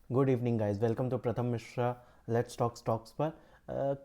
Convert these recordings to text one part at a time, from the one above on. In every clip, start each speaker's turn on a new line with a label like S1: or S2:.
S1: Good evening guys, welcome to Pratham Mishra let's talk stocks पर।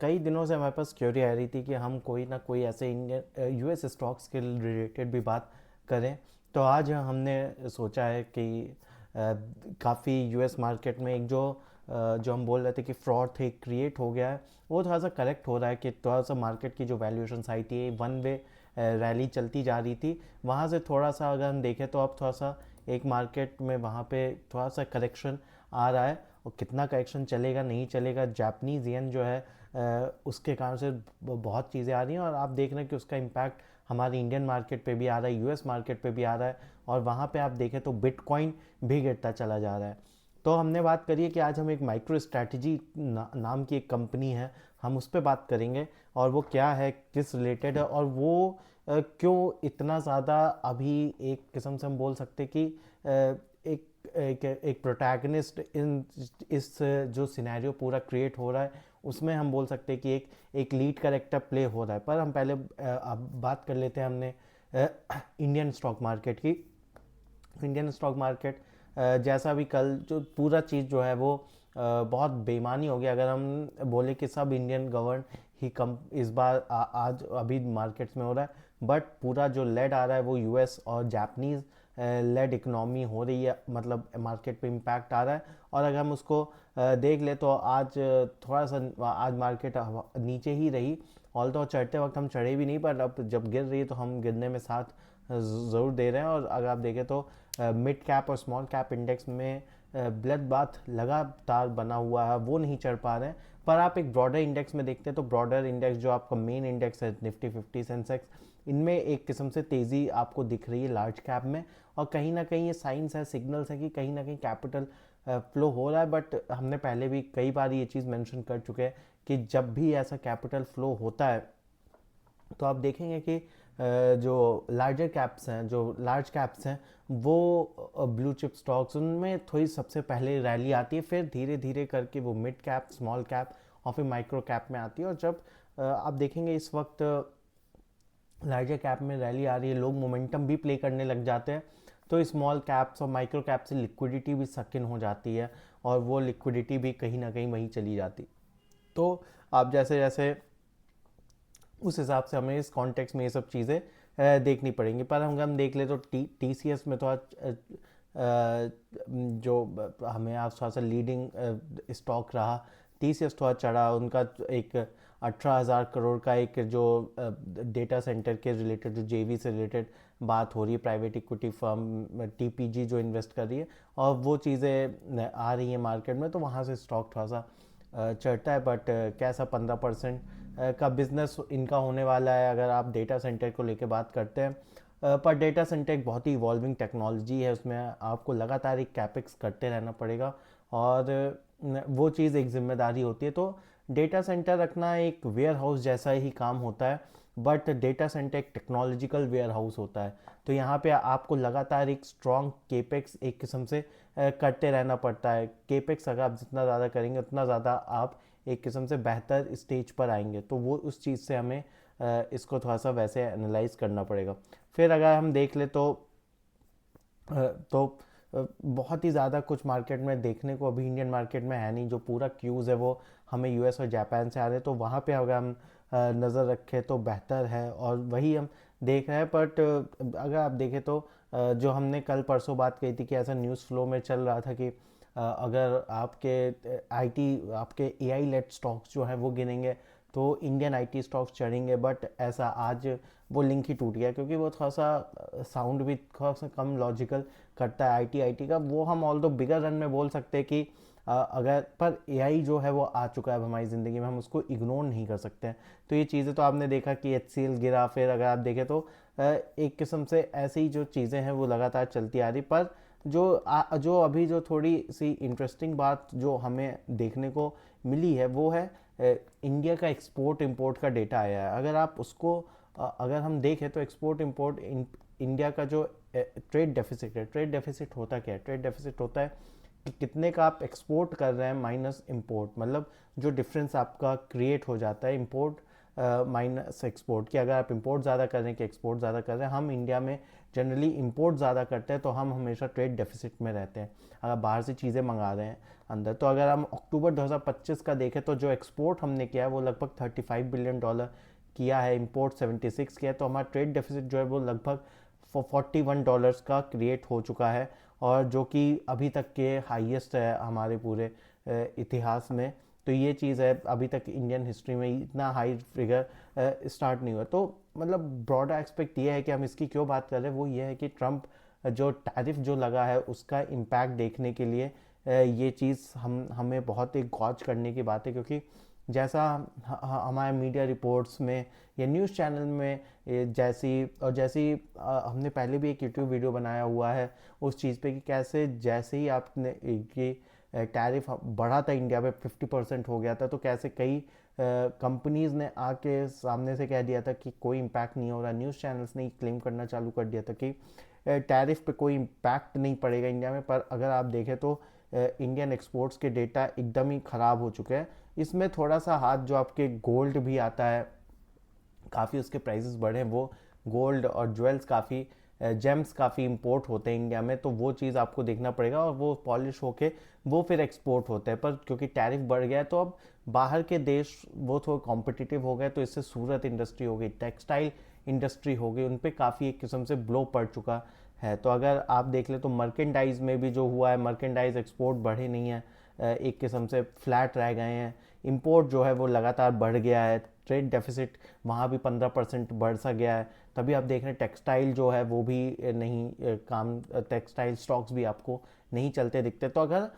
S1: कई दिनों से हमारे पास क्यूरी आ रही थी कि हम कोई ना कोई ऐसे इंडियन यूएस स्टॉक्स के रिलेटेड भी बात करें। तो आज हमने सोचा है कि काफ़ी यूएस मार्केट में एक जो हम बोल रहे थे कि फ्रॉड थे क्रिएट हो गया है, वो थोड़ा सा करेक्ट हो रहा है कि थोड़ा सा मार्केट की जो वैल्यूएशन आई थी, वन वे रैली चलती जा रही थी, वहाँ से थोड़ा सा अगर हम देखें तो अब थोड़ा सा एक मार्केट में वहाँ पे थोड़ा सा करेक्शन आ रहा है। और कितना करेक्शन चलेगा नहीं चलेगा, जापानीज येन जो है उसके कारण से बहुत चीज़ें आ रही हैं, और आप देख रहे हैं कि उसका इम्पैक्ट हमारे इंडियन मार्केट पे भी आ रहा है, यूएस मार्केट पे भी आ रहा है। और वहाँ पे आप देखें तो बिटकॉइन भी गिरता चला जा रहा है। तो हमने बात करी है कि आज हम एक माइक्रो स्ट्रैटेजी नाम की एक कंपनी है, हम उस पर बात करेंगे। और वो क्या है, किस रिलेटेड है, और वो क्यों इतना ज़्यादा अभी एक किस्म से हम बोल सकते कि एक एक प्रोटैगनिस्ट इन इस जो सिनेरियो पूरा क्रिएट हो रहा है उसमें हम बोल सकते हैं कि एक लीड कैरेक्टर प्ले हो रहा है। पर हम पहले अब बात कर लेते हैं हमने इंडियन स्टॉक मार्केट की। इंडियन स्टॉक मार्केट जैसा भी कल जो पूरा चीज़ जो है वो बहुत बेईमानी हो गया। अगर हम बोले कि सब इंडियन गवर्न ही कम इस बार आज अभी मार्केट्स में हो रहा है, बट पूरा जो लेड आ रहा है वो यूएस और जापानीज लेड इकोनॉमी हो रही है, मतलब मार्केट पे इम्पैक्ट आ रहा है। और अगर हम उसको देख ले तो आज थोड़ा सा आज मार्केट नीचे ही रही। ऑल तो चढ़ते वक्त हम चढ़े भी नहीं, पर अब जब गिर रही है तो हम गिरने में साथ ज़रूर दे रहे हैं। और अगर आप देखें तो मिड कैप और स्मॉल कैप इंडेक्स में ब्लड बाथ लगातार बना हुआ है, वो नहीं चढ़ पा रहे हैं। पर आप एक ब्रॉडर इंडेक्स में देखते हैं तो ब्रॉडर इंडेक्स जो आपका मेन इंडेक्स है, निफ्टी 50 सेंसेक्स, इनमें एक किस्म से तेज़ी आपको दिख रही है लार्ज कैप में। और कहीं ना कहीं ये साइंस है, सिग्नल्स है कि कहीं ना कहीं कैपिटल फ्लो हो रहा है। बट हमने पहले भी कई बार ये चीज़ मेंशन कर चुके हैं कि जब भी ऐसा कैपिटल फ्लो होता है तो आप देखेंगे कि जो लार्जर कैप्स हैं, जो लार्ज कैप्स हैं, वो ब्लू चिप स्टॉक्स उनमें थोड़ी सबसे पहले रैली आती है, फिर धीरे धीरे करके वो मिड कैप, स्मॉल कैप और फिर माइक्रो कैप में आती है। और जब आप देखेंगे इस वक्त लार्जर कैप में रैली आ रही है, लोग मोमेंटम भी प्ले करने लग जाते हैं, तो स्मॉल कैप्स और माइक्रो कैप से लिक्विडिटी भी सक इन हो जाती है, और वो लिक्विडिटी भी कहीं ना कहीं वहीं चली जाती। तो आप जैसे जैसे उस हिसाब से हमें इस कॉन्टेक्स्ट में ये सब चीज़ें देखनी पड़ेंगी। पर हम देख ले तो टी सी एस में तो आज जो हमें आज थोड़ा सा लीडिंग स्टॉक रहा, टी सी एस थोड़ा चढ़ा। उनका एक 18,000 करोड़ का एक जो डेटा सेंटर के रिलेटेड, जो जेवी से रिलेटेड बात हो रही है, प्राइवेट इक्विटी फर्म टीपीजी जो इन्वेस्ट कर रही है, और वो चीज़ें आ रही हैं मार्केट में, तो वहाँ से स्टॉक थोड़ा सा चढ़ता है। बट कैसा 15% का बिजनेस इनका होने वाला है अगर आप डेटा सेंटर को लेके बात करते हैं। पर डेटा सेंटर एक बहुत ही इवॉल्विंग टेक्नोलॉजी है, उसमें आपको लगातार एक कैपेक्स करते रहना पड़ेगा, और वो चीज़ एक जिम्मेदारी होती है। तो डेटा सेंटर रखना एक वेयर हाउस जैसा ही काम होता है, बट डेटा सेंटर एक टेक्नोलॉजिकल वेयर हाउस होता है। तो यहाँ पे आपको लगातार एक स्ट्रॉन्ग केपेक्स एक किस्म से करते रहना पड़ता है। केपेक्स अगर आप जितना ज़्यादा करेंगे उतना ज़्यादा आप एक किस्म से बेहतर स्टेज पर आएंगे, तो वो उस चीज़ से हमें इसको थोड़ा सा वैसे एनालाइज करना पड़ेगा। फिर अगर हम देख ले तो बहुत ही ज़्यादा कुछ मार्केट में देखने को अभी इंडियन मार्केट में है नहीं। जो पूरा क्यूज़ है वो हमें यूएस और जापान से आ रहे हैं, तो वहाँ पे अगर हम नज़र रखें तो बेहतर है, और वही हम देख रहे हैं। बट अगर आप देखें तो जो हमने कल परसों बात कही थी कि ऐसा न्यूज़ फ्लो में चल रहा था कि अगर आपके आईटी, आपके एआई लेड स्टॉक्स जो हैं वो गिनेंगे तो इंडियन आईटी स्टॉक्स चढ़ेंगे। बट ऐसा आज वो लिंक ही टूट गया, क्योंकि वो थोड़ा सा साउंड भी थोड़ा सा कम लॉजिकल करता है आईटी आईटी का। वो हम ऑल दो बिगर रन में बोल सकते हैं कि अगर पर एआई जो है वो आ चुका है अब हमारी ज़िंदगी में, हम उसको इग्नोर नहीं कर सकते हैं। तो ये चीज़ें तो आपने देखा कि एचसीएल गिरा, फिर अगर आप देखें तो एक किस्म से ऐसी ही जो चीज़ें हैं वो लगातार चलती आ रही। पर जो अभी जो थोड़ी सी इंटरेस्टिंग बात जो हमें देखने को मिली है वो है इंडिया का एक्सपोर्ट इंपोर्ट का डेटा आया है। अगर आप उसको अगर हम देखें तो एक्सपोर्ट इंपोर्ट इंडिया का जो ट्रेड डेफिसिट है, ट्रेड डेफिसिट होता क्या है? ट्रेड डेफिसिट होता है कि कितने का आप एक्सपोर्ट कर रहे हैं माइनस इंपोर्ट, मतलब जो डिफरेंस आपका क्रिएट हो जाता है इंपोर्ट माइनस एक्सपोर्ट की। अगर आप इंपोर्ट ज़्यादा कर रहे हैं कि एक्सपोर्ट ज़्यादा कर रहे हैं, हम इंडिया में जनरली इंपोर्ट ज़्यादा करते हैं, तो हम हमेशा ट्रेड डेफिसिट में रहते हैं अगर बाहर से चीज़ें मंगा रहे हैं अंदर। तो अगर हम अक्टूबर 2025 का देखें तो जो एक्सपोर्ट हमने किया है वो लगभग $35 बिलियन किया है, इंपोर्ट 76 किया है, तो हमारा ट्रेड डेफिसिट जो है वो लगभग $41 का क्रिएट हो चुका है, और जो कि अभी तक के हाईएस्ट है हमारे पूरे इतिहास में। तो ये चीज़ है, अभी तक इंडियन हिस्ट्री में इतना हाई फिगर स्टार्ट नहीं हुआ। तो मतलब ब्रॉडर एक्सपेक्ट ये है कि हम इसकी क्यों बात कर रहे हैं, वो ये है कि ट्रम्प जो टैरिफ जो लगा है उसका इम्पैक्ट देखने के लिए ये चीज़ हमें बहुत एक गौर करने की बात है, क्योंकि जैसा हमारे मीडिया रिपोर्ट्स में या न्यूज़ चैनल में जैसी हमने पहले भी एक यूट्यूब वीडियो बनाया हुआ है उस चीज़ पे कि कैसे जैसे ही आपने कि टैरिफ बढ़ा था इंडिया पे 50% हो गया था, तो कैसे कई कंपनीज़ ने आके सामने से कह दिया था कि कोई इम्पैक्ट नहीं हो रहा। न्यूज़ चैनल्स ने क्लेम करना चालू कर दिया था कि टैरिफ पे कोई इम्पैक्ट नहीं पड़ेगा इंडिया में। पर अगर आप देखें तो इंडियन एक्सपोर्ट्स के डेटा एकदम ही ख़राब हो चुके हैं। इसमें थोड़ा सा हाथ जो आपके गोल्ड भी आता है, काफ़ी उसके प्राइसेस बढ़े, वो गोल्ड और ज्वेल्स काफ़ी जेम्स काफ़ी इंपोर्ट होते हैं इंडिया में, तो वो चीज़ आपको देखना पड़ेगा, और वो पॉलिश होके वो फिर एक्सपोर्ट होते हैं। पर क्योंकि टैरिफ बढ़ गया है तो अब बाहर के देश वो थोड़ा कॉम्पिटिटिव हो गए, तो इससे सूरत इंडस्ट्री हो गई, टेक्सटाइल इंडस्ट्री हो गई, उन पर काफ़ी एक किस्म से ब्लो पड़ चुका है। तो अगर आप देख ले तो मर्केंडाइज में भी जो हुआ है, मर्केंडाइज एक्सपोर्ट बढ़े नहीं है, एक किस्म से फ्लैट रह गए हैं। इंपोर्ट जो है वो लगातार बढ़ गया है, ट्रेड डेफिसिट वहाँ भी 15% बढ़ सा गया है। तभी आप देख रहे हैं टेक्सटाइल जो है वो भी नहीं काम, टेक्सटाइल स्टॉक्स भी आपको नहीं चलते दिखते। तो अगर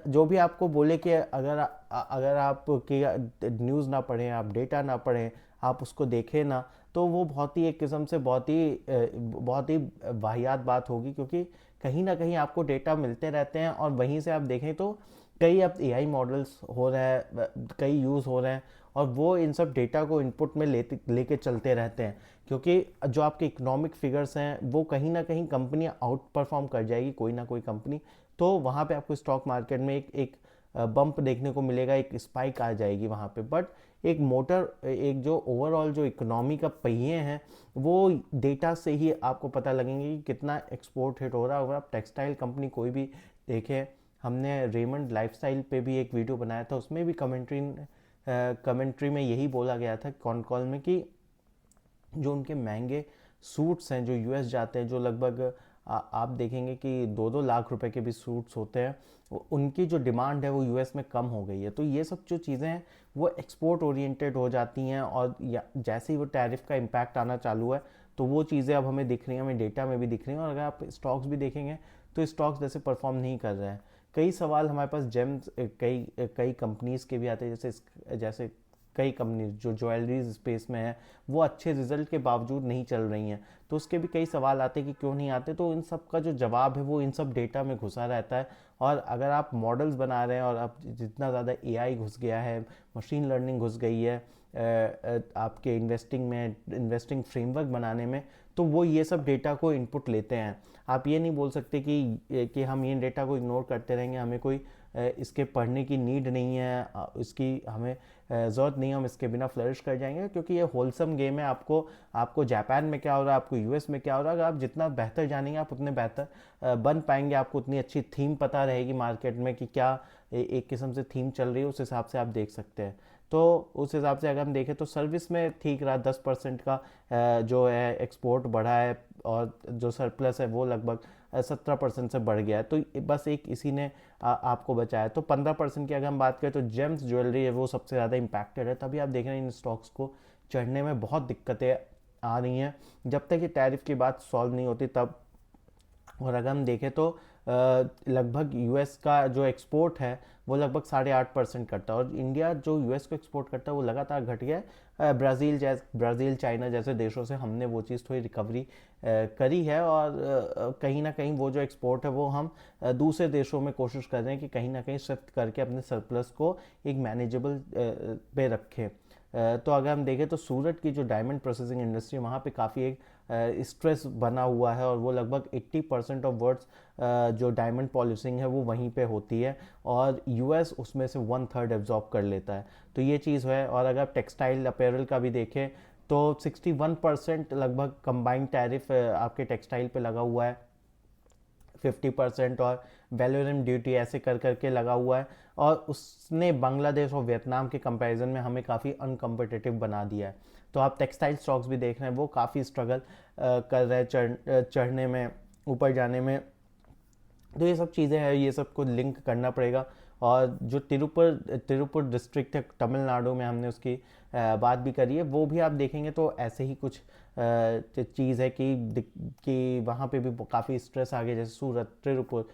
S1: जो भी आपको बोले कि अगर आप कि न्यूज़ ना पढ़ें, आप डेटा ना पढ़ें, आप उसको देखें ना, तो वो बहुत ही एक किस्म से बहुत ही वाहियात बात होगी, क्योंकि कहीं ना कहीं आपको डेटा मिलते रहते हैं, और वहीं से आप देखें तो कई अब एआई मॉडल्स हो रहे हैं, कई यूज़ हो रहे हैं, और वो इन सब डेटा को इनपुट में लेके चलते रहते हैं, क्योंकि जो आपके इकोनॉमिक फिगर्स हैं वो कहीं ना कहीं कंपनियां आउट परफॉर्म कर जाएगी, कोई ना कोई कंपनी, तो वहाँ पे आपको स्टॉक मार्केट में एक बम्प देखने को मिलेगा, एक स्पाइक आ जाएगी वहाँ पे। बट एक जो ओवरऑल जो इकोनॉमी का पहिए हैं वो डेटा से ही आपको पता लगेंगे कि कितना एक्सपोर्ट हिट हो रहा है। अगर आप टेक्सटाइल कंपनी कोई भी देखें, हमने रेमंड लाइफस्टाइल पे भी एक वीडियो बनाया था, उसमें भी कमेंट्री में यही बोला गया था कॉन कॉल में कि जो उनके महंगे सूट्स हैं जो यूएस जाते हैं, जो लगभग आप देखेंगे कि 2-2 लाख रुपए के भी सूट्स होते हैं, उनकी जो डिमांड है वो यूएस में कम हो गई है। तो ये सब जो चीज़ें हैं वो एक्सपोर्ट ओरिएंटेड हो जाती हैं, और जैसे ही वो टैरिफ का इम्पैक्ट आना चालू है तो वो चीज़ें अब हमें दिख रही हैं, हमें डेटा में भी दिख रही हैं। और अगर आप स्टॉक्स भी देखेंगे तो स्टॉक्स जैसे परफॉर्म नहीं कर रहे हैं। कई सवाल हमारे पास जेम्स कई कई कंपनीज़ के भी आते हैं, जैसे कई कंपनीज जो ज्वेलरीज स्पेस में है वो अच्छे रिजल्ट के बावजूद नहीं चल रही हैं, तो उसके भी कई सवाल आते हैं कि क्यों नहीं आते। तो इन सब का जो जवाब है वो इन सब डेटा में घुसा रहता है। और अगर आप मॉडल्स बना रहे हैं और अब जितना ज़्यादा एआई घुस गया है, मशीन लर्निंग घुस गई है आपके इन्वेस्टिंग फ्रेमवर्क बनाने में, तो वो ये सब डेटा को इनपुट लेते हैं। आप ये नहीं बोल सकते कि हम ये डेटा को इग्नोर करते रहेंगे, हमें कोई इसके पढ़ने की नीड नहीं है, इसकी हमें ज़रूरत नहीं है, हम इसके बिना फ्लरिश कर जाएंगे, क्योंकि ये होलसम गेम है। आपको जापान में क्या हो रहा है, आपको यूएस में क्या हो रहा है, अगर आप जितना बेहतर जानेंगे आप उतने बेहतर बन पाएंगे। आपको उतनी अच्छी थीम पता रहेगी मार्केट में कि क्या एक किस्म से थीम चल रही है, उस हिसाब से आप देख सकते हैं। तो उस हिसाब से अगर हम देखें तो सर्विस में ठीक रहा, 10% का जो है एक्सपोर्ट बढ़ा है, और जो सरप्लस है वो लगभग 17% से बढ़ गया है। तो बस एक इसी ने आपको बचाया। तो 15% की अगर हम बात करें तो जेम्स ज्वेलरी है वो सबसे ज़्यादा इम्पैक्टेड है। तभी आप देख रहे हैं इन स्टॉक्स को चढ़ने में बहुत दिक्कतें आ रही हैं जब तक ये टैरिफ की बात सॉल्व नहीं होती तब। और अगर हम देखें तो लगभग यूएस का जो एक्सपोर्ट है वो लगभग 8.5% करता है, और इंडिया जो यूएस को एक्सपोर्ट करता है वो लगातार घट गया है। ब्राज़ील चाइना जैसे देशों से हमने वो चीज़ थोड़ी रिकवरी करी है, और कहीं ना कहीं वो जो एक्सपोर्ट है वो हम दूसरे देशों में कोशिश कर रहे हैं कि कहीं ना कहीं शिफ्ट करके अपने सरप्लस को एक मैनेजेबल पे रखें। तो अगर हम देखें तो सूरत की जो डायमंड प्रोसेसिंग इंडस्ट्री वहाँ पे काफ़ी एक स्ट्रेस बना हुआ है, और वो लगभग 80% ऑफ वर्ड्स जो डायमंड पॉलिशिंग है वो वहीं पे होती है, और यूएस उसमें से 1/3 एब्जॉर्ब कर लेता है। तो ये चीज़ है। और अगर आप टेक्सटाइल अपैरल का भी देखें तो 61% लगभग कंबाइंड टैरिफ आपके टेक्सटाइल पे लगा हुआ है, 50% और वैल्यूरम ड्यूटी ऐसे कर करके लगा हुआ है। और उसने बांग्लादेश और वियतनाम के कंपैरिजन में हमें काफ़ी अनकम्पिटिटिव बना दिया है। तो आप टेक्सटाइल स्टॉक्स भी देख रहे हैं वो काफ़ी स्ट्रगल कर रहे हैं चढ़ने में, ऊपर जाने में। तो ये सब चीज़ें हैं, ये सब को लिंक करना पड़ेगा। और जो तिरुपुर डिस्ट्रिक्ट है तमिलनाडु में, हमने उसकी बात भी करी है, वो भी आप देखेंगे तो ऐसे ही कुछ चीज़ है कि वहाँ पे भी काफ़ी स्ट्रेस आ गया, जैसे सूरत, तिरुपुर।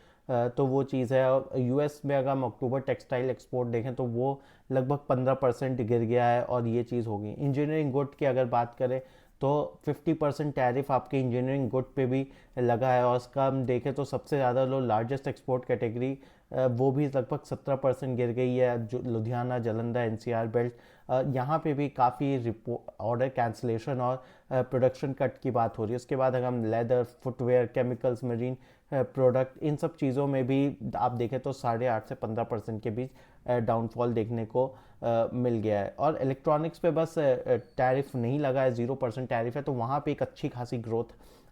S1: तो वो चीज़ है। और यूएस में अगर हम अक्टूबर टेक्सटाइल एक्सपोर्ट देखें तो वो लगभग 15% गिर गया है, और ये चीज़ होगी। इंजीनियरिंग गुड की अगर बात करें तो 50% टैरिफ आपके इंजीनियरिंग गुड पे भी लगा है, और उसका हम देखें तो सबसे ज़्यादा लार्जेस्ट एक्सपोर्ट कैटेगरी वो भी लगभग 17% गिर गई है, जो लुधियाना, जालंधर, एनसीआर बेल्ट। यहाँ पे भी काफ़ी ऑर्डर कैंसलेशन और प्रोडक्शन कट की बात हो रही है। उसके बाद अगर हम leather, footwear, chemicals, marine product, इन सब चीज़ों में भी आप देखें तो 8.5 से 15% के बीच डाउनफॉल देखने को मिल गया है। और इलेक्ट्रॉनिक्स पे बस टैरिफ नहीं लगा है, 0% टैरिफ है, तो वहाँ पे एक अच्छी खासी ग्रोथ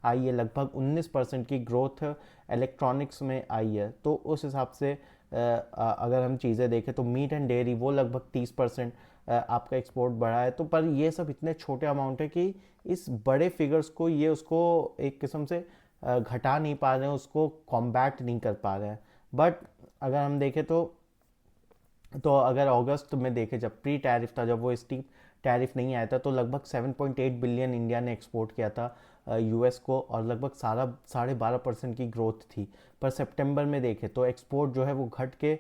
S1: आई है, लगभग 19% की ग्रोथ इलेक्ट्रॉनिक्स में आई है। तो उस हिसाब से अगर हम चीज़ें देखें तो मीट एंड डेयरी वो लगभग 30% आपका एक्सपोर्ट बढ़ा है। तो पर ये सब इतने छोटे अमाउंट है कि इस बड़े फिगर्स को ये उसको एक किस्म से घटा नहीं पा रहे हैं, उसको कॉम्बैट नहीं कर पा रहे हैं। बट अगर हम देखें तो अगर अगस्त में देखें, जब प्री टैरिफ था, जब वो स्टीप टैरिफ नहीं आया था, तो लगभग 7.8 बिलियन इंडिया ने एक्सपोर्ट किया था यूएस को, और लगभग 12.5% की ग्रोथ थी। पर सितंबर में देखें तो एक्सपोर्ट जो है वो घट के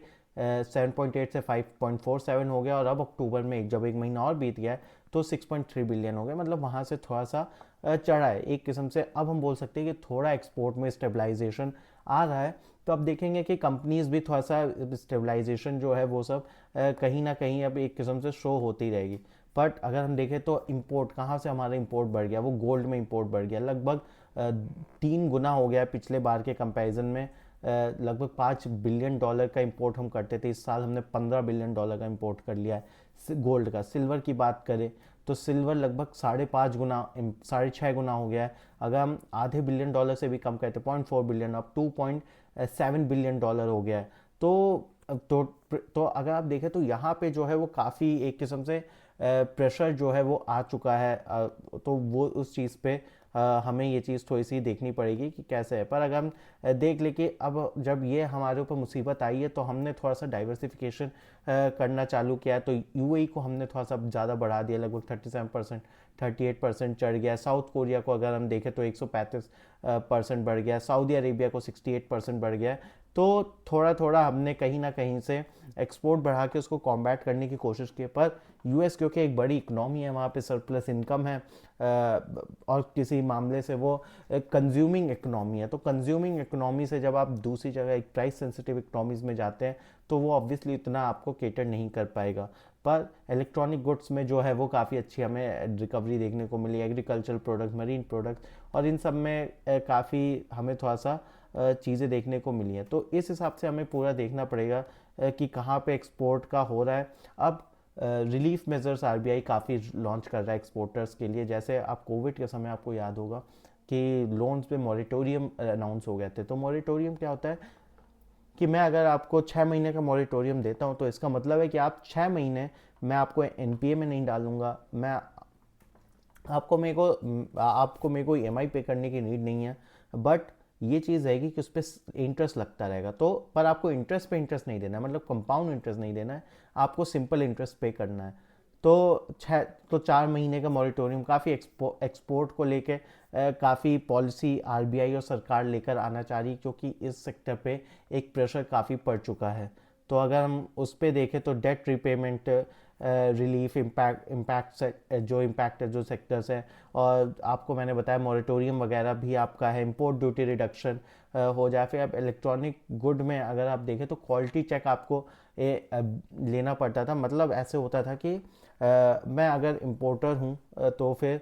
S1: 7.8 से 5.47 हो गया, और अब अक्टूबर में जब एक महीना और बीत गया है तो 6.3 बिलियन हो गया। मतलब वहाँ से थोड़ा सा चढ़ा है एक किस्म से। अब हम बोल सकते हैं कि थोड़ा एक्सपोर्ट में स्टेबलाइजेशन आ रहा है। तो अब देखेंगे कि कंपनीज भी थोड़ा सा स्टेबलाइजेशन जो है वो सब कहीं ना कहीं अब एक किस्म से शो होती रहेगी। बट अगर हम देखें तो इंपोर्ट कहाँ से हमारा इंपोर्ट बढ़ गया, वो गोल्ड में इंपोर्ट बढ़ गया, लगभग 3 गुना हो गया पिछले बार के कंपैरिजन में। लगभग $5 बिलियन का इंपोर्ट हम करते थे, इस साल हमने $15 बिलियन का इंपोर्ट कर लिया है गोल्ड का। सिल्वर की बात करें तो सिल्वर लगभग 5.5 गुना, 6.5 गुना हो गया है। अगर हम $500 बिलियन से भी कम कहते, 0.4 बिलियन, अब $2.7 बिलियन हो गया है। तो अगर आप देखें तो यहाँ पे जो है वो काफ़ी एक किस्म से प्रेशर जो है वो आ चुका है। तो वो उस चीज़ पे हमें ये चीज़ थोड़ी सी देखनी पड़ेगी कि कैसे है। पर अगर हम देख ले कि अब जब ये हमारे ऊपर मुसीबत आई है तो हमने थोड़ा सा डाइवर्सिफिकेशन करना चालू किया है। तो यूएई को हमने थोड़ा सा ज़्यादा बढ़ा दिया, लगभग 37%, 38% चढ़ गया। साउथ कोरिया को अगर हम देखें तो 135% बढ़ गया। सऊदी अरेबिया को 68% बढ़ गया। तो थोड़ा थोड़ा हमने कहीं ना कहीं से एक्सपोर्ट बढ़ा के उसको कॉम्बैट करने की कोशिश की। पर यूएस क्योंकि एक बड़ी इकनॉमी है, वहाँ पे सरप्लस इनकम है, और किसी मामले से वो कंज्यूमिंग इकनॉमी है। तो कंज्यूमिंग इकनॉमी से जब आप दूसरी जगह एक प्राइस सेंसिटिव इकनॉमीज में जाते हैं तो वो ऑब्वियसली इतना आपको केटर नहीं कर पाएगा। पर इलेक्ट्रॉनिक गुड्स में जो है वो काफ़ी अच्छी हमें रिकवरी देखने को मिली, एग्रीकल्चर प्रोडक्ट, मरीन प्रोडक्ट, और इन सब में काफ़ी हमें थोड़ा सा चीज़ें देखने को मिली हैं। तो इस हिसाब से हमें पूरा देखना पड़ेगा कि कहाँ पे एक्सपोर्ट का हो रहा है। अब रिलीफ मेजर्स आरबीआई काफ़ी लॉन्च कर रहा है एक्सपोर्टर्स के लिए। जैसे आप कोविड के समय आपको याद होगा कि लोन्स पे मॉरिटोरियम अनाउंस हो गए थे। तो मॉरिटोरियम क्या होता है कि मैं अगर आपको 6 महीने का मॉरिटोरियम देता हूँ तो इसका मतलब है कि आप 6 महीने, मैं आपको एनपीए में नहीं डालूंगा, मैं आपको मेरे को ईएमआई पे करने की नीड नहीं है। बट ये चीज़ रहेगी कि उस पर इंटरेस्ट लगता रहेगा। तो पर आपको इंटरेस्ट पे इंटरेस्ट नहीं देना है, मतलब कंपाउंड इंटरेस्ट नहीं देना है, आपको सिंपल इंटरेस्ट पे करना है। तो 4 महीने का मॉरिटोरियम काफ़ी एक्सपोर्ट को लेके काफ़ी पॉलिसी आरबीआई और सरकार लेकर आना चाह रही, क्योंकि इस सेक्टर पे एक प्रेशर काफ़ी पड़ चुका है। तो अगर हम उस पर देखें तो डेट रिपेमेंट रिलीफ, इम्पैक्ट है जो सेक्टर्स हैं, और आपको मैंने बताया मॉरिटोरियम वगैरह भी आपका है, इंपोर्ट ड्यूटी रिडक्शन हो जाए। फिर अब इलेक्ट्रॉनिक गुड में अगर आप देखें तो क्वालिटी चेक आपको लेना पड़ता था। मतलब ऐसे होता था कि मैं अगर इम्पोर्टर हूँ तो फिर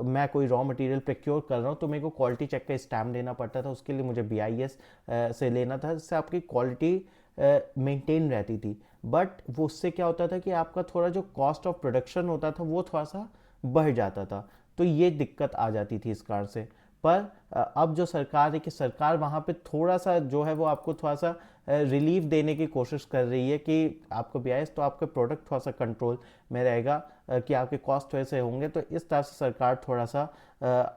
S1: मैं कोई रॉ मटेरियल प्रोक्योर कर रहा हूँ तो मेरे को क्वालिटी चेक का स्टैम्प देना पड़ता था। उसके लिए मुझे बीआईएस से लेना था, जिससे आपकी क्वालिटी मेंटेन रहती थी। बट वो उससे क्या होता था कि आपका थोड़ा जो कॉस्ट ऑफ प्रोडक्शन होता था वो थोड़ा सा बढ़ जाता था। तो ये दिक्कत आ जाती थी इस कार से। पर अब जो सरकार है कि सरकार वहाँ पे थोड़ा सा जो है वो आपको थोड़ा सा रिलीफ देने की कोशिश कर रही है कि आपको BIS तो आपके प्रोडक्ट थोड़ा सा कंट्रोल में रहेगा, कि आपके कॉस्ट थोड़े से होंगे, तो इस तरह से सरकार थोड़ा सा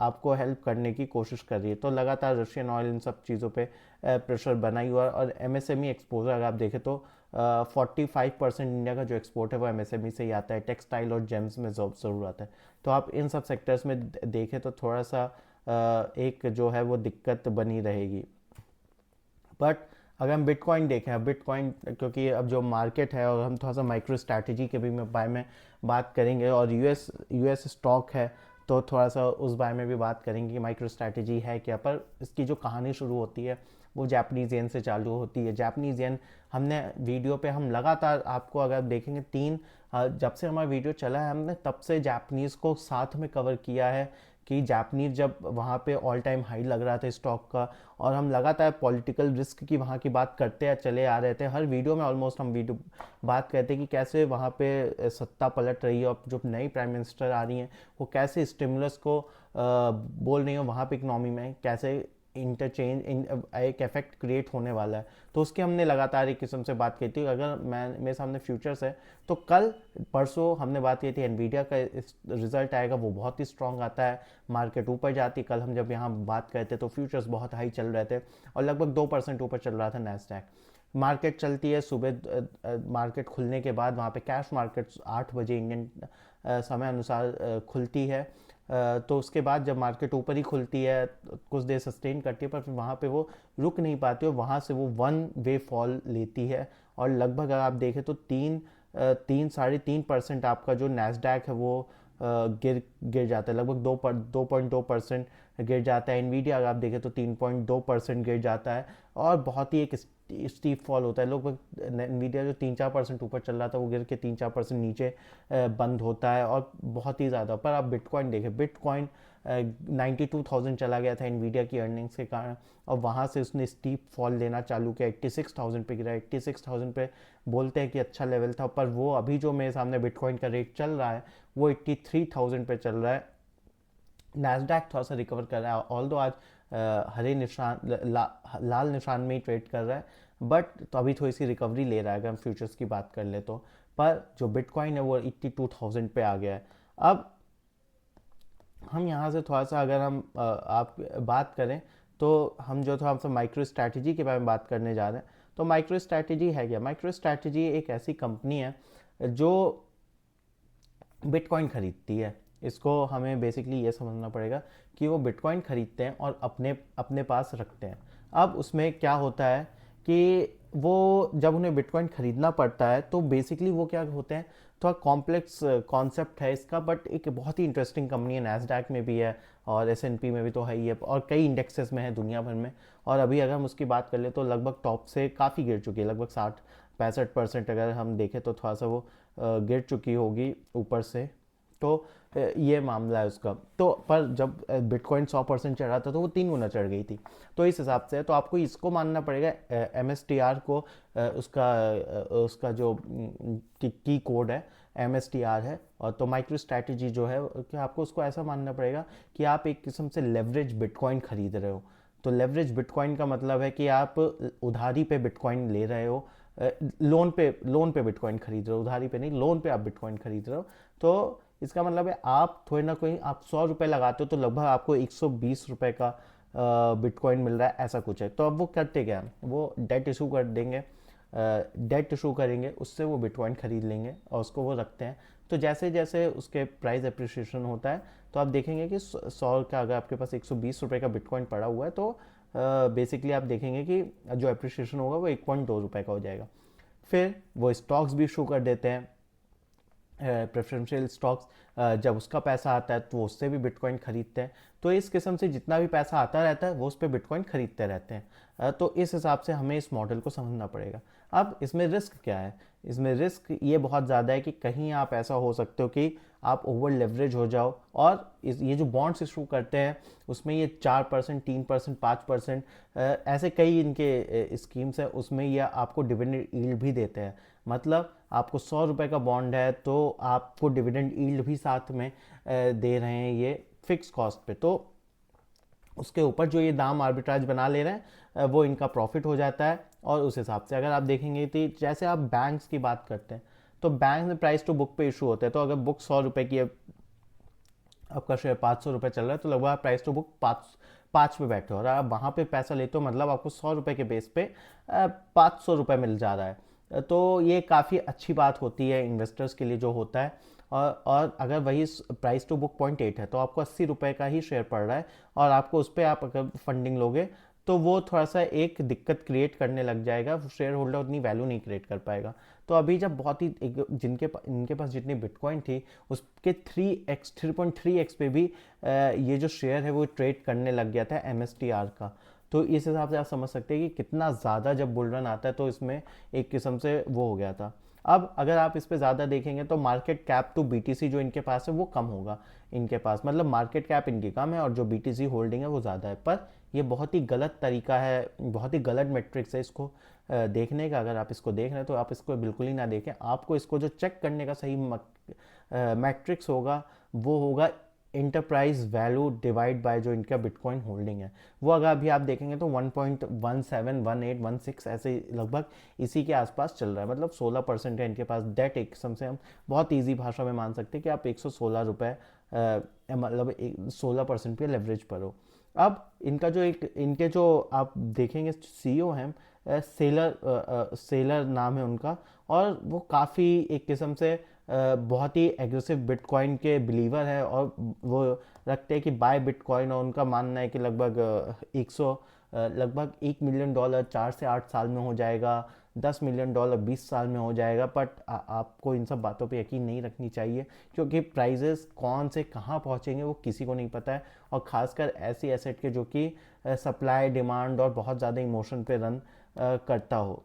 S1: आपको हेल्प करने की कोशिश कर रही है। तो लगातार रशियन ऑयल इन सब चीज़ों पे प्रेशर बना ही हुआ है। और MSME एक्सपोजर अगर आप देखें तो 45% इंडिया का जो एक्सपोर्ट है वो MSME से ही आता है, टेक्सटाइल और जेम्स में ज़रूर आता है। तो आप इन सब सेक्टर्स में देखें तो थोड़ा सा एक जो है वो दिक्कत बनी रहेगी। बट अगर हम बिटकॉइन देखें, अब बिटकॉइन क्योंकि अब जो मार्केट है, और हम थोड़ा सा माइक्रो स्ट्रैटेजी के भी बारे में बात करेंगे, और यूएस स्टॉक है तो थोड़ा सा उस बारे में भी बात करेंगे कि माइक्रो स्ट्रैटेजी है क्या। पर इसकी जो कहानी शुरू होती है वो जापानीज़ येन से चालू होती है। जापानीज़ येन हमने वीडियो पे हम लगातार आपको अगर देखेंगे जब से हमारा वीडियो चला है हमने तब से जापानीज़ को साथ में कवर किया है कि जापानीज जब वहाँ पे ऑल टाइम हाई लग रहा था स्टॉक का, और हम लगातार पॉलिटिकल रिस्क की वहाँ की बात करते चले आ रहे थे। हर वीडियो में ऑलमोस्ट हम वीडियो बात करते कि कैसे वहाँ पे सत्ता पलट रही है, और जो नई प्राइम मिनिस्टर आ रही हैं वो कैसे स्टिमुलस को बोल रही हैं वहाँ पे इकनॉमी में कैसे एक इफेक्ट क्रिएट होने वाला है। तो उसकी हमने लगातार एक किस्म से बात की थी। अगर मेरे सामने फ्यूचर्स है तो कल परसों हमने बात की थी एनवीडिया का रिजल्ट आएगा, वो बहुत ही स्ट्रांग आता है, मार्केट ऊपर जाती। कल हम जब यहाँ बात करते तो फ्यूचर्स बहुत हाई चल रहे थे और लगभग 2% ऊपर चल रहा था नैस्डैक। मार्केट चलती है सुबह, मार्केट खुलने के बाद वहाँ पे कैश मार्केट 8 बजे इंडियन समय अनुसार खुलती है। तो उसके बाद जब मार्केट ऊपर ही खुलती है कुछ देर सस्टेन करती है, पर फिर वहाँ पे वो रुक नहीं पाती और वहाँ से वो वन वे फॉल लेती है। और लगभग अगर आप देखें तो 3-3.5% आपका जो नैस्डैक है वो गिर जाता है, लगभग 2.2% गिर जाता है। एनवीडिया अगर आप देखें तो 3.2% गिर जाता है, और बहुत ही एक स्टीप फॉल होता है। लगभग एनवीडिया जो 3-4% ऊपर चल रहा था वो गिर के 3-4% नीचे बंद होता है, और बहुत ही ज़्यादा। पर आप बिटकॉइन देखें, बिटकॉइन 92,000 चला गया था एनवीडिया की अर्निंग्स के कारण, और वहाँ से उसने स्टीप फॉल लेना चालू किया, 86,000 पे गिरा। 86,000 पे बोलते हैं कि अच्छा लेवल था, पर वो अभी जो मेरे सामने बिटकॉइन का रेट चल रहा है वो 83,000 पे चल रहा है। नैस्डैक थोड़ा सा रिकवर कर रहा है, ऑल दो आज हरे निशान लाल निशान में ही ट्रेड कर रहा है, बट तो अभी थोड़ी सी रिकवरी ले रहा है अगर हम फ्यूचर्स की बात कर ले तो। पर जो बिटकॉइन है वो 82,000 पे आ गया है। अब हम यहाँ से थोड़ा सा अगर हम आप बात करें तो हम जो थोड़ा सा माइक्रो स्ट्रैटेजी के बारे में बात करने जा रहे हैं। तो माइक्रो स्ट्रैटेजी है क्या? माइक्रो स्ट्रैटेजी एक ऐसी कंपनी है जो बिटकॉइन खरीदती है। इसको हमें बेसिकली ये समझना पड़ेगा कि वो बिटकॉइन खरीदते हैं और अपने अपने पास रखते हैं। अब उसमें क्या होता है कि वो जब उन्हें बिटकॉइन खरीदना पड़ता है तो बेसिकली वो क्या होते हैं, थोड़ा कॉम्प्लेक्स कॉन्सेप्ट है इसका, बट एक बहुत ही इंटरेस्टिंग कंपनी है। नैस्डैक में भी है और S&P में भी तो है ही है, और कई इंडेक्सेस में है दुनिया भर में। और अभी अगर हम उसकी बात कर ले तो लगभग टॉप से काफ़ी गिर चुकी है, लगभग 60-65% अगर हम देखें तो थोड़ा सा वो गिर चुकी होगी ऊपर से। तो ये मामला है उसका। तो पर जब बिटकॉइन 100% चढ़ रहा था तो वो 3 गुना चढ़ गई थी। तो इस हिसाब से तो आपको इसको मानना पड़ेगा, MSTR को, उसका जो की कोड है MSTR है। और तो माइक्रो स्ट्रैटेजी जो है कि आपको उसको ऐसा मानना पड़ेगा कि आप एक किस्म से लेवरेज बिटकॉइन खरीद रहे हो। तो लेवरेज बिटकॉइन का मतलब है कि आप उधारी पे बिटकॉइन ले रहे हो, लोन पे बिटकॉइन खरीद रहे हो, उधारी पे नहीं, लोन पे आप बिटकॉइन खरीद रहे हो। तो इसका मतलब है आप थोड़ी ना कोई, आप 100 रुपये लगाते हो तो लगभग आपको 120 रुपये का बिटकॉइन मिल रहा है, ऐसा कुछ है। तो अब वो करते क्या, वो डेट इशू कर देंगे, डेट इशू करेंगे, उससे वो बिटकॉइन खरीद लेंगे और उसको वो रखते हैं। तो जैसे जैसे उसके प्राइस अप्रिसिएशन होता है तो आप देखेंगे कि 100 का अगर आपके पास 120 रुपये का बिटकॉइन पड़ा हुआ है तो बेसिकली आप देखेंगे कि जो अप्रिसिएशन होगा वो 1.2 रुपये का हो जाएगा। फिर वो स्टॉक्स भी इशू कर देते हैं, प्रेफरेंशियल स्टॉक्स, जब उसका पैसा आता है तो उससे भी बिटकॉइन खरीदते हैं। तो इस किस्म से जितना भी पैसा आता रहता है वो उस पर बिटकॉइन खरीदते रहते हैं। तो इस हिसाब से हमें इस मॉडल को समझना पड़ेगा। अब इसमें रिस्क क्या है? इसमें रिस्क ये बहुत ज़्यादा है कि कहीं आप ऐसा हो सकते हो कि आप ओवर लेवरेज हो जाओ, और ये जो बॉन्ड्स इशू करते हैं उसमें ये 4%, 3%, 5%, ऐसे कई इनके स्कीम्स हैं, उसमें ये आपको डिविडेंड यील्ड भी देते हैं। मतलब आपको 100 रुपये का बॉन्ड है तो आपको डिविडेंड यील्ड भी साथ में दे रहे हैं ये फिक्स कॉस्ट पे। तो उसके ऊपर जो ये दाम आर्बिट्राज बना ले रहे हैं वो इनका प्रॉफिट हो जाता है। और उस हिसाब से अगर आप देखेंगे तो जैसे आप बैंक्स की बात करते हैं तो बैंक में प्राइस टू बुक पे इशू होते हैं। तो अगर बुक 100 रुपये की है, आपका शेयर 500 रुपये चल रहा है, तो लगभग आप प्राइस टू बुक पाँच पे बैठे हो और आप वहाँ पे पैसा लेते हो, मतलब आपको 100 रुपये के बेस पे 500 रुपये मिल जा रहा है। तो ये काफ़ी अच्छी बात होती है इन्वेस्टर्स के लिए जो होता है। और अगर वही प्राइस टू बुक 0.8 है तो आपको 80 रुपये का ही शेयर पड़ रहा है, और आपको उस पर आप अगर फंडिंग लोगे तो वो थोड़ा सा एक दिक्कत क्रिएट करने लग जाएगा, शेयर होल्डर उतनी वैल्यू नहीं क्रिएट कर पाएगा। तो अभी जब बहुत ही इनके पास जितनी बिटकॉइन थी उसके 3x 3.3x पे भी ये जो शेयर है वो ट्रेड करने लग गया था MSTR का। तो इस हिसाब से आप समझ सकते हैं कि कितना ज़्यादा जब बुल रन आता है तो इसमें एक किस्म से वो हो गया था। अब अगर आप इस पे ज़्यादा देखेंगे तो मार्केट कैप टू BTC जो इनके पास है वो कम होगा इनके पास, मतलब मार्केट कैप इनकी कम है और जो BTC होल्डिंग है वो ज़्यादा है। पर ये बहुत ही गलत तरीका है, बहुत ही गलत मेट्रिक्स है इसको देखने का। अगर आप इसको देख रहे हैं तो आप इसको बिल्कुल ही ना देखें। आपको इसको जो चेक करने का सही मैट्रिक्स होगा वो होगा इंटरप्राइज वैल्यू डिवाइड बाय जो इनका बिटकॉइन होल्डिंग है। वो अगर अभी आप देखेंगे तो 1.17, 18, 16 ऐसे लगभग इसी के आसपास चल रहा है, मतलब 16% है इनके पास। डेट एक किस्म से हम बहुत ईजी भाषा में मान सकते हैं कि आप 116 रुपये मतलब 16% पे लेवरेज पर हो। अब इनका जो इनके जो आप देखेंगे CEO हैं, सेलर नाम है उनका, और वो काफ़ी एक किस्म से बहुत ही एग्रेसिव बिटकॉइन के बिलीवर है, और वो रखते हैं कि बाय बिटकॉइन, और उनका मानना है कि लगभग $1 मिलियन 4 से 8 साल में हो जाएगा, $10 मिलियन 20 साल में हो जाएगा। बट आपको इन सब बातों पे यकीन नहीं रखनी चाहिए, क्योंकि प्राइजेस कौन से कहाँ पहुँचेंगे वो किसी को नहीं पता है, और ख़ासकर ऐसी एसेट के जो कि सप्लाई डिमांड और बहुत ज़्यादा इमोशन पे रन करता हो।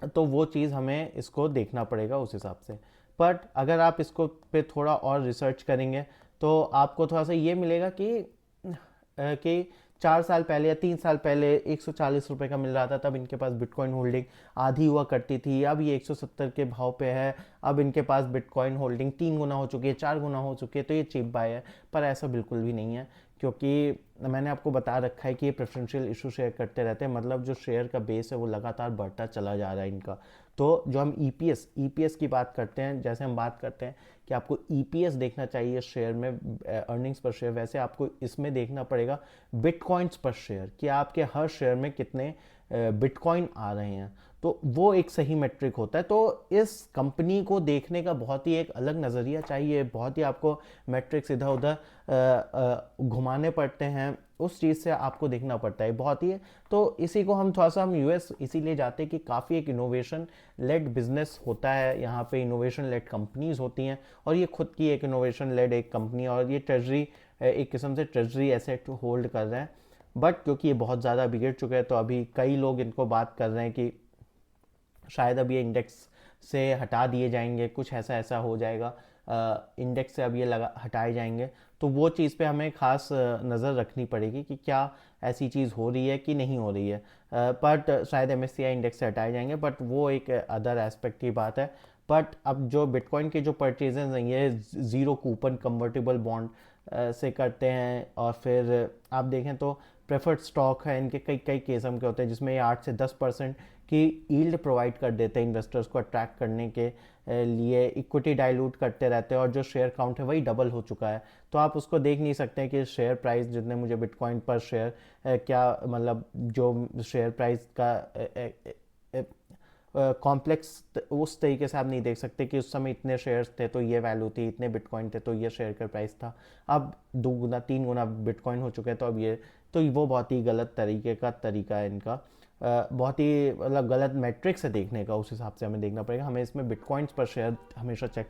S1: तो वो चीज़ हमें इसको देखना पड़ेगा उस हिसाब से। बट अगर आप इसको पे थोड़ा और रिसर्च करेंगे तो आपको थोड़ा सा ये मिलेगा कि 4 साल पहले या 3 साल पहले 140 रुपये का मिल रहा था, तब इनके पास बिटकॉइन होल्डिंग आधी हुआ करती थी। अब ये 170 के भाव पे है, अब इनके पास बिटकॉइन होल्डिंग 3 गुना हो चुकी है, 4 गुना हो चुकी है। तो ये चीप बाय है, पर ऐसा बिल्कुल भी नहीं है, क्योंकि मैंने आपको बता रखा है कि ये प्रेफरेंशियल इशू शेयर करते रहते हैं, मतलब जो शेयर का बेस है वो लगातार बढ़ता चला जा रहा है इनका। तो जो हम EPS की बात करते हैं, जैसे हम बात करते हैं कि आपको EPS देखना चाहिए शेयर में, अर्निंग्स पर शेयर, वैसे आपको इसमें देखना पड़ेगा बिटकॉइंस पर शेयर, कि आपके हर शेयर में कितने बिटकॉइन आ रहे हैं। तो वो एक सही मेट्रिक होता है। तो इस कंपनी को देखने का बहुत ही एक अलग नज़रिया चाहिए, बहुत ही आपको मेट्रिक्स इधर उधर घुमाने पड़ते हैं, उस चीज़ से आपको देखना पड़ता है बहुत ही। तो इसी को हम थोड़ा सा हम US इसीलिए जाते हैं कि काफ़ी एक इनोवेशन लेड बिजनेस होता है यहाँ पे, इनोवेशन लेड कंपनीज होती हैं, और ये खुद की एक इनोवेशन लेड एक कंपनी, और ये ट्रेजरी एक किस्म से ट्रेजरी एसेट होल्ड कर रहे हैं। बट क्योंकि ये बहुत ज़्यादा बिगड़ चुके हैं तो अभी कई लोग इनको बात कर रहे हैं कि शायद अब ये इंडेक्स से हटा दिए जाएंगे, कुछ ऐसा ऐसा हो जाएगा, इंडेक्स से अब ये हटाए जाएंगे। तो वो चीज़ पे हमें ख़ास नज़र रखनी पड़ेगी कि क्या ऐसी चीज़ हो रही है कि नहीं हो रही है। बट शायद MSCI इंडेक्स से हटाए जाएंगे, बट वो एक अदर एस्पेक्ट की बात है। बट अब जो बिटकॉइन के जो परचेजेज हैं ये ज़ीरो कूपन कन्वर्टेबल बॉन्ड से करते हैं, और फिर आप देखें तो प्रेफर्ड स्टॉक है इनके, कई कई किस्म के होते हैं जिसमें ये 8 से 10% की यील्ड प्रोवाइड कर देते हैं इन्वेस्टर्स को अट्रैक्ट करने के लिए। इक्विटी डाइल्यूट करते रहते हैं, और जो शेयर काउंट है वही डबल हो चुका है। तो आप उसको देख नहीं सकते कि शेयर प्राइस जितने मुझे बिटकॉइन पर शेयर क्या मतलब जो शेयर प्राइस का कॉम्प्लेक्स उस तरीके से आप नहीं देख सकते कि उस समय इतने शेयर्स थे तो ये वैल्यू थी, इतने बिटकॉइन थे तो ये शेयर का प्राइस था, अब 2 गुना 3 गुना बिटकॉइन हो चुके हैं तो अब ये, तो वो बहुत ही गलत तरीका है इनका। बहुत ही मतलब गलत मैट्रिक्स है देखने का, उस हिसाब से हमें देखना पड़ेगा, हमें इसमें बिटकॉइंस पर शेयर हमेशा चेक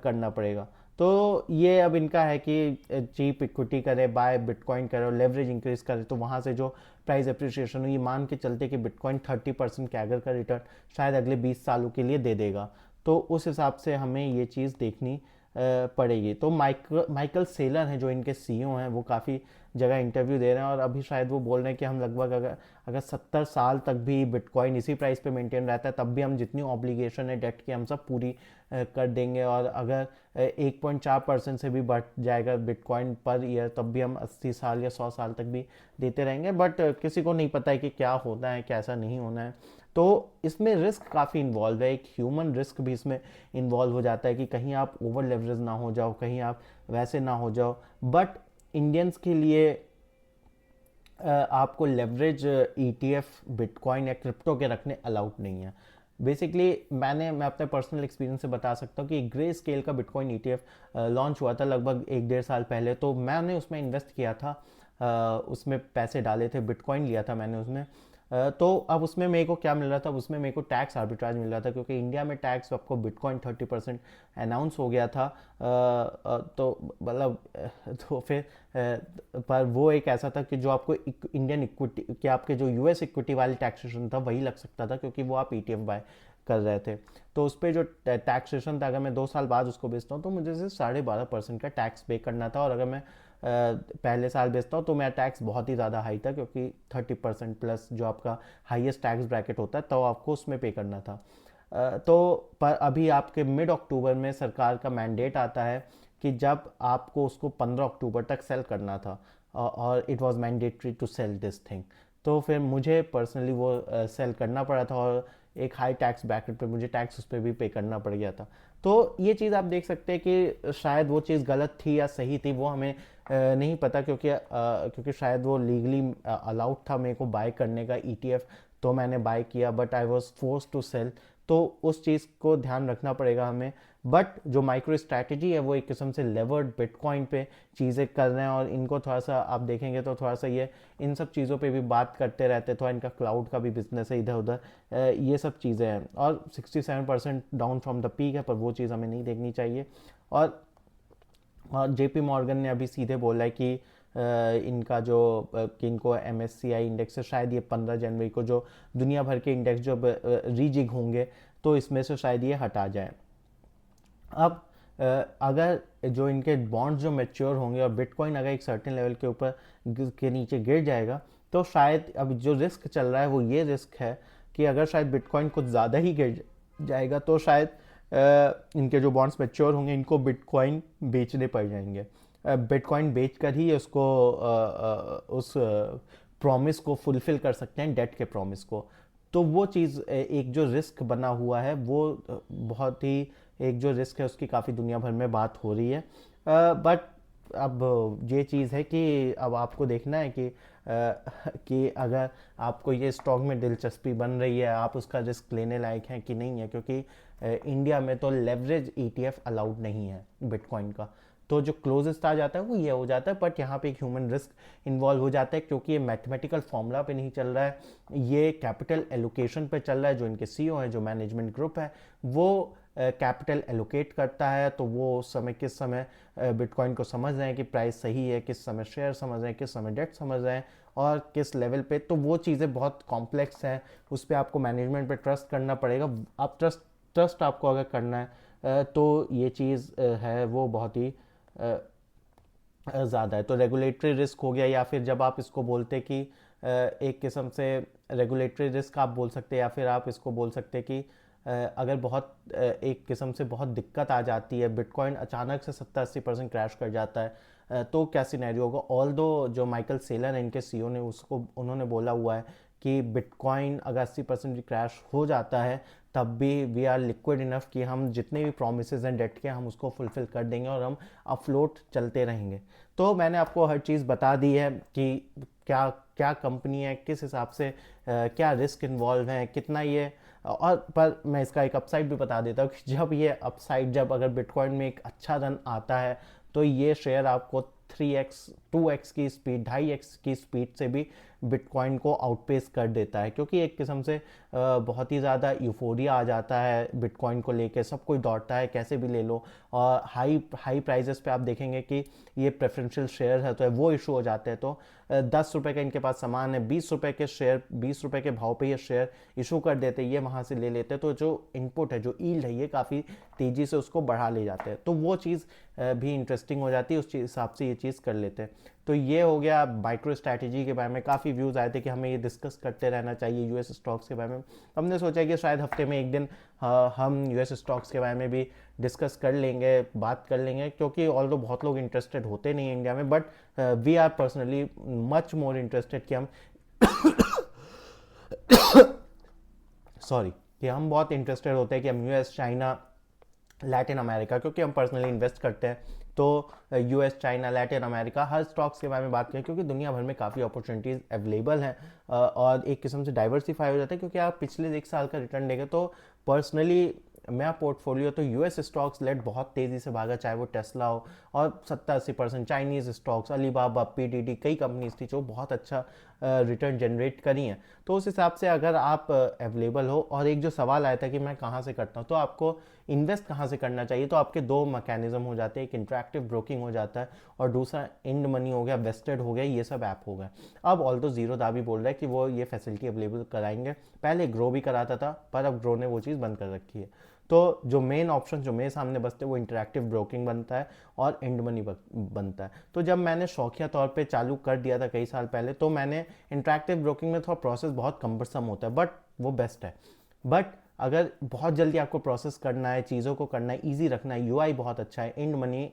S1: करना पड़ेगा। तो ये अब इनका है कि चीप इक्विटी करे, बाय बिटकॉइन करे और लेवरेज इंक्रीज करे, तो वहाँ से जो प्राइस अप्रिसिएशन हुई, मान के चलते कि बिटकॉइन 30% कैगर का रिटर्न शायद अगले 20 सालों के लिए दे देगा। तो उस हिसाब से हमें ये चीज़ देखनी पड़ेगी। तो माइकल सेलर हैं जो इनके सीईओ हैं, वो काफ़ी जगह इंटरव्यू दे रहे हैं और अभी शायद वो बोल रहे हैं कि हम लगभग अगर अगर 70 साल तक भी बिटकॉइन इसी प्राइस पे मेंटेन रहता है, तब भी हम जितनी ऑब्लिगेशन है डेट की हम सब पूरी कर देंगे। और अगर 1.4% से भी बढ़ जाएगा बिटकॉइन पर ईयर, तब भी हम 80 साल या 100 साल तक भी देते रहेंगे। बट किसी को नहीं पता है कि क्या होना है, कैसा नहीं होना है। तो इसमें रिस्क काफ़ी इन्वॉल्व है, एक ह्यूमन रिस्क भी इसमें इन्वॉल्व हो जाता है कि कहीं आप ओवर लेवरेज ना हो जाओ, कहीं आप वैसे ना हो जाओ। बट इंडियंस के लिए आपको लेवरेज ईटीएफ बिटकॉइन या क्रिप्टो के रखने अलाउड नहीं है। बेसिकली मैं अपने पर्सनल एक्सपीरियंस से बता सकता हूँ कि ग्रे स्केल का बिटकॉइन ईटीएफ लॉन्च हुआ था लगभग 1-1.5 साल पहले। तो मैंने उसमें इन्वेस्ट किया था, उसमें पैसे डाले थे, बिटकॉइन लिया था मैंने उसमें। तो अब उसमें मेरे को क्या मिल रहा था, उसमें मेरे को टैक्स आर्बिट्राज मिल रहा था, क्योंकि इंडिया में टैक्स आपको बिटकॉइन 30% अनाउंस हो गया था। तो मतलब तो फिर पर वो एक ऐसा था कि जो आपको इंडियन इक्विटी कि आपके जो यूएस इक्विटी वाली टैक्सेशन था वही लग सकता था, क्योंकि वो आप ईटीएफ बाय कर रहे थे। तो उस पर जो टैक्सेशन था, अगर मैं 2 साल बाद उसको बेचता हूँ तो मुझे सिर्फ 12.5% का टैक्स पे करना था। और अगर मैं पहले साल बेचता हूँ तो मेरा टैक्स बहुत ही ज़्यादा हाई था, क्योंकि 30% प्लस जो आपका हाईएस्ट टैक्स ब्रैकेट होता है, तो आपको उसमें पे करना था। तो पर अभी आपके मिड अक्टूबर में सरकार का मैंडेट आता है कि जब आपको उसको 15 अक्टूबर तक सेल करना था, और it was mandatory to sell this thing. तो फिर मुझे पर्सनली वो सेल करना पड़ा था, और एक हाई टैक्स ब्रैकेट पे मुझे टैक्स उस पर भी पे करना पड़ गया था। तो ये चीज़ आप देख सकते हैं कि शायद वो चीज़ गलत थी या सही थी, वो हमें नहीं पता, क्योंकि शायद वो लीगली अलाउड था मेरे को बाय करने का ईटीएफ, तो मैंने बाय किया, but I was force to sell. तो उस चीज़ को ध्यान रखना पड़ेगा हमें। बट जो माइक्रो स्ट्रैटेजी है वो एक किस्म से लेवर्ड बिटकॉइन पे चीज़ें कर रहे हैं, और इनको थोड़ा सा आप देखेंगे तो थोड़ा सा ये इन सब चीज़ों पे भी बात करते रहते हैं। थोड़ा इनका क्लाउड का भी बिजनेस है इधर उधर, ये सब चीज़ें हैं। और 67% डाउन फ्रॉम द पीक है, पर वो चीज़ हमें नहीं देखनी चाहिए। और जेपी मॉर्गन ने अभी सीधे बोला है कि इनका जो कि इनको एमएससीआई इंडेक्स है, शायद ये 15 जनवरी को जो दुनिया भर के इंडेक्स जब रीजिग होंगे, तो इसमें से शायद ये हटा जाए। अब अगर जो इनके बॉन्ड्स जो मैच्योर होंगे और बिटकॉइन अगर एक सर्टेन लेवल के ऊपर के नीचे गिर जाएगा, तो शायद अब जो रिस्क चल रहा है वो ये रिस्क है कि अगर शायद बिटकॉइन कुछ ज़्यादा ही गिर जाएगा, तो शायद इनके जो बॉन्ड्स मैच्योर होंगे इनको बिटकॉइन बेचने पड़ जाएंगे। बिटकॉइन बेच कर ही उसको उस प्रॉमिस को फुलफिल कर सकते हैं, डेट के प्रॉमिस को। तो वो चीज़ एक जो रिस्क बना हुआ है वो बहुत ही एक जो रिस्क है उसकी काफ़ी दुनिया भर में बात हो रही है। बट अब ये चीज़ है कि अब आपको देखना है कि कि अगर आपको ये स्टॉक में दिलचस्पी बन रही है, आप उसका रिस्क लेने लायक हैं कि नहीं है, क्योंकि इंडिया में तो लेवरेज ईटीएफ अलाउड नहीं है बिटकॉइन का। तो जो क्लोजेस्ट आ जाता है वो ये हो जाता है, बट यहाँ पे एक ह्यूमन रिस्क इन्वॉल्व हो जाता है, क्योंकि ये मैथमेटिकल फॉर्मूला पे नहीं चल रहा है, ये कैपिटल एलोकेशन पे चल रहा है। जो इनके सीईओ है, जो मैनेजमेंट ग्रुप है, वो कैपिटल एलोकेट करता है। तो वो उस समय किस समय बिटकॉइन को समझ रहे हैं कि प्राइस सही है, किस समय शेयर समझ रहे हैं, किस समय डेट समझ रहे हैं, और किस लेवल पे। तो वो चीज़ें बहुत कॉम्प्लेक्स हैं, उस पर आपको मैनेजमेंट पे ट्रस्ट करना पड़ेगा। आप ट्रस्ट आपको अगर करना है तो ये चीज़ है वो बहुत ही ज़्यादा है। तो रेगुलेटरी रिस्क हो गया, या फिर जब आप इसको बोलते कि एक किस्म से रेगुलेटरी रिस्क आप बोल सकते हैं, या फिर आप इसको बोल सकते हैं कि अगर बहुत एक किस्म से बहुत दिक्कत आ जाती है, बिटकॉइन अचानक से 70-80% क्रैश कर जाता है, तो क्या सिनेरियो होगा। ऑल दो जो माइकल सेलर हैं इनके सीईओ ने उसको उन्होंने बोला हुआ है कि बिटकॉइन अगर 80% भी क्रैश हो जाता है, तब भी वी आर लिक्विड इनफ कि हम जितने भी प्रोमिस हैं डेट के हम उसको फुलफिल कर देंगे, और हम अफ्लोट चलते रहेंगे। तो मैंने आपको हर चीज़ बता दी है कि क्या क्या कंपनी है, किस हिसाब से क्या रिस्क इन्वॉल्व है, कितना ये। और पर मैं इसका एक अपसाइड भी बता देता हूँ कि जब अगर बिटकॉइन में एक अच्छा रन आता है, तो ये शेयर आपको 3x 2x की स्पीड 2.5x की स्पीड से भी बिटकॉइन को आउटपेस कर देता है, क्योंकि एक किस्म से बहुत ही ज़्यादा यूफोरिया आ जाता है बिटकॉइन को लेके, सब कोई दौड़ता है कैसे भी ले लो। और हाई हाई प्राइजेस पे आप देखेंगे कि ये प्रेफरेंशियल शेयर है तो वो इशू हो जाते हैं। तो 10 रुपये का इनके पास सामान है, 20 रुपये के शेयर, 20 रुपये के भाव पे ये शेयर इशू कर देते हैं, ये वहाँ से ले लेते हैं। तो जो इनपुट है, जो ईल्ड है, ये काफ़ी तेज़ी से उसको बढ़ा ले जाते हैं। तो वो चीज़ भी इंटरेस्टिंग हो जाती है, उस हिसाब से ये चीज़ कर लेते हैं। तो ये हो गया माइक्रो स्ट्रैटेजी के बारे में। काफ़ी व्यूज़ आए थे कि हमें ये डिस्कस करते रहना चाहिए यूएस स्टॉक्स के बारे में। हमने सोचा कि शायद हफ्ते में एक दिन हम यूएस स्टॉक्स के बारे में भी डिस्कस कर लेंगे, बात कर लेंगे, क्योंकि ऑल्दो बहुत लोग इंटरेस्टेड होते नहीं हैं इंडिया में, but we are personally much more interested कि हम सॉरी कि हम बहुत इंटरेस्टेड होते हैं कि हम यूएस, चाइना, लैटिन अमेरिका, क्योंकि हम पर्सनली इन्वेस्ट करते हैं, तो यूएस, चाइना, लैटिन अमेरिका हर स्टॉक्स के बारे में बात करें, क्योंकि दुनिया भर में काफ़ी अपॉर्चुनिटीज़ अवेलेबल हैं और एक किस्म से डाइवर्सिफाई हो जाता है। क्योंकि आप पिछले 1 साल का रिटर्न देखें तो पर्सनली मेरा पोर्टफोलियो तो यूएस स्टॉक्स लेट बहुत तेज़ी से भागा, चाहे वो टेस्ला हो, और 70-80% चाइनीज़ स्टॉक्स, अलीबाबा, पीडीडी, कई कंपनीज थी जो बहुत अच्छा रिटर्न जनरेट करी हैं। तो उस हिसाब से अगर आप अवेलेबल हो, और एक जो सवाल आया था कि मैं कहाँ से करता हूँ, तो आपको इन्वेस्ट कहाँ से करना चाहिए, तो आपके 2 मैकेनिज्म हो जाते हैं, एक इंटरेक्टिव ब्रोकिंग हो जाता है और दूसरा इंड मनी हो गया, वेस्टेड हो गया, ये सब ऐप हो गए। अब ऑल्दो जीरो दा भी बोल रहा है कि वो ये फैसिलिटी अवेलेबल कराएंगे, पहले ग्रो भी कराता था पर अब ग्रो ने वो चीज़ बंद कर रखी है। तो जो मेन ऑप्शन जो मेरे सामने बचते हैं वो इंटरेक्टिव ब्रोकिंग बनता है और एंड मनी बनता है। तो जब मैंने शौकिया तौर पे चालू कर दिया था कई साल पहले, तो मैंने इंटरेक्टिव ब्रोकिंग में थोड़ा प्रोसेस बहुत कम्बरसम होता है, बट वो बेस्ट है। बट अगर बहुत जल्दी आपको प्रोसेस करना है, चीज़ों को करना है, ईजी रखना है, यूआई बहुत अच्छा है, एंड मनी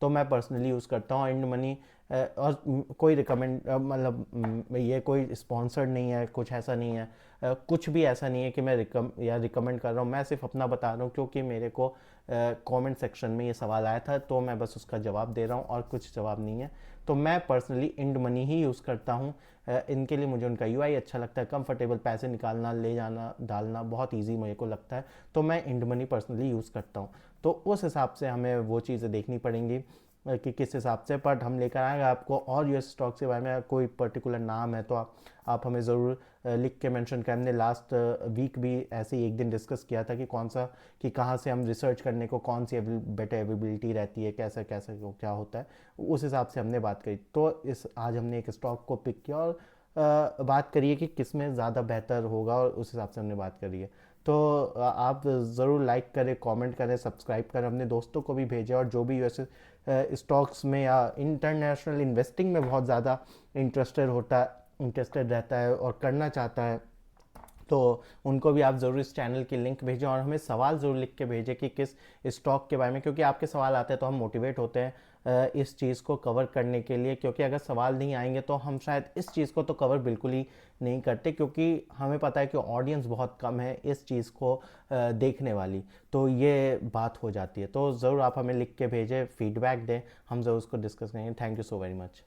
S1: तो मैं पर्सनली यूज़ करता हूँ। एंड मनी और कोई रिकमेंड मतलब ये कोई स्पॉन्सर्ड नहीं है, कुछ ऐसा नहीं है, कुछ भी ऐसा नहीं है कि मैं रिकमेंड कर रहा हूँ, मैं सिर्फ अपना बता रहा हूँ, क्योंकि मेरे को कमेंट सेक्शन में ये सवाल आया था तो मैं बस उसका जवाब दे रहा हूँ, और कुछ जवाब नहीं है। तो मैं पर्सनली इंड मनी ही यूज़ करता हूँ। इनके लिए मुझे उनका यूआई अच्छा लगता है, कंफर्टेबल, पैसे निकालना, ले जाना, डालना बहुत ईजी मेरे को लगता है, तो मैं इंड मनी पर्सनली यूज़ करता हूँ। तो उस हिसाब से हमें वो चीज़ें देखनी पड़ेंगी कि किस हिसाब से, बट हम लेकर आएंगे आपको। और यूएस स्टॉक्स के बारे में कोई पर्टिकुलर नाम है तो आप हमें ज़रूर लिख के मेंशन करें। हमने लास्ट वीक भी ऐसे ही एक दिन डिस्कस किया था कि कि कहाँ से हम रिसर्च करने को, कौन सी बेटर अवेलेबिलिटी रहती है, कैसे कैसे क्या होता है, उस हिसाब से हमने बात करी। तो आज हमने एक स्टॉक को पिक किया और बात करिए कि किस में ज़्यादा बेहतर होगा, और उस हिसाब से हमने बात करी है। तो आप ज़रूर लाइक करें, कमेंट करें, सब्सक्राइब करें, अपने दोस्तों को भी भेजें, और जो भी यूएस स्टॉक्स में या इंटरनेशनल इन्वेस्टिंग में बहुत ज़्यादा इंटरेस्टेड रहता है और करना चाहता है, तो उनको भी आप ज़रूर इस चैनल की लिंक भेजें, और हमें सवाल ज़रूर लिख के भेजें कि किस स्टॉक के बारे में, क्योंकि आपके सवाल आते हैं तो हम मोटिवेट होते हैं इस चीज़ को कवर करने के लिए। क्योंकि अगर सवाल नहीं आएंगे तो हम शायद इस चीज़ को तो कवर बिल्कुल ही नहीं करते, क्योंकि हमें पता है कि ऑडियंस बहुत कम है इस चीज़ को देखने वाली, तो ये बात हो जाती है। तो ज़रूर आप हमें लिख के भेजें, फीडबैक दें, हम ज़रूर उसको डिस्कस करेंगे। Thank you so very much.